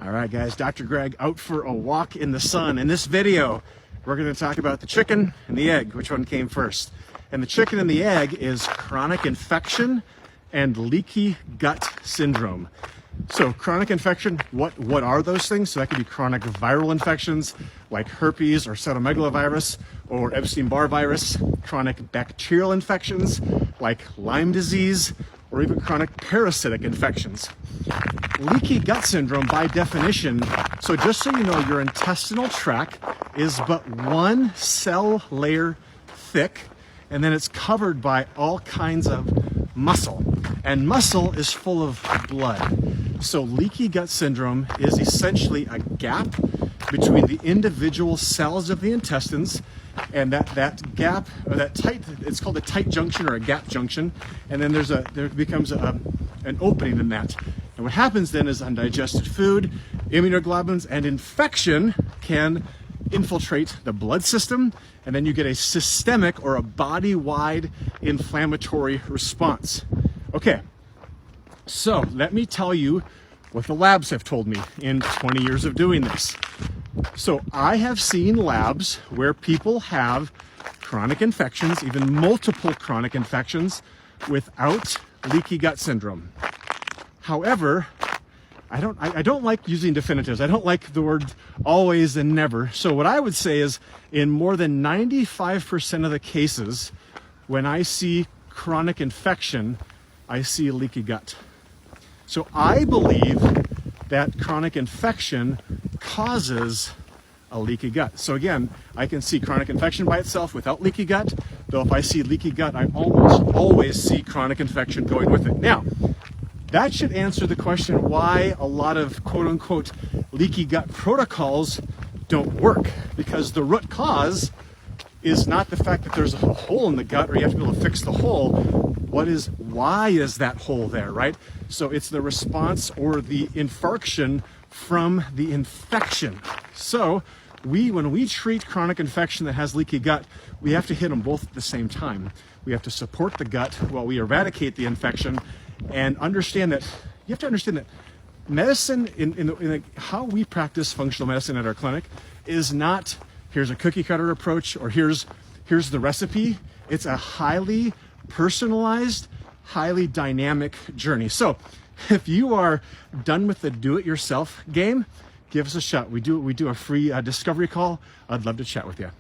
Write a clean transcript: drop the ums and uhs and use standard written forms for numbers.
All right, guys, Dr. Greg out for a walk in the sun. In this video, we're going to talk about the chicken and the egg, which one came first. And the chicken and the egg is chronic infection and leaky gut syndrome. So chronic infection, what are those things? So that could be chronic viral infections like herpes or cytomegalovirus or Epstein-Barr virus, chronic bacterial infections like Lyme disease, or even chronic parasitic infections. Leaky gut syndrome, by definition, so just so you know, your intestinal tract is but one cell layer thick, and then it's covered by all kinds of muscle. And muscle is full of blood. So leaky gut syndrome is essentially a gap between the individual cells of the intestines, and that gap, or that tight, it's called a tight junction or a gap junction, and then there becomes an opening in that. And what happens then is undigested food, immunoglobulins, and infection can infiltrate the blood system, and then you get a systemic or a body-wide inflammatory response. Okay, so let me tell you what the labs have told me in 20 years of doing this. So I have seen labs where people have chronic infections, even multiple chronic infections, without leaky gut syndrome. However, I don't like using definitives. I don't like the word always and never. So what I would say is, in more than 95% of the cases, when I see chronic infection, I see leaky gut. So I believe that chronic infection causes a leaky gut. So again, I can see chronic infection by itself without leaky gut, though if I see leaky gut, I almost always see chronic infection going with it. Now, that should answer the question why a lot of quote-unquote leaky gut protocols don't work, because the root cause is not the fact that there's a hole in the gut or you have to be able to fix the hole. Why is that hole there, right? So it's the response or the infarction from the infection. So when we treat chronic infection that has leaky gut, we have to hit them both at the same time. We have to support the gut while we eradicate the infection, and understand that you have to understand that medicine in how we practice functional medicine at our clinic is not here's a cookie cutter approach or here's the recipe. It's a highly personalized, highly dynamic journey. So if you are done with the do-it-yourself game, give us a shot. We do a free discovery call. I'd love to chat with you.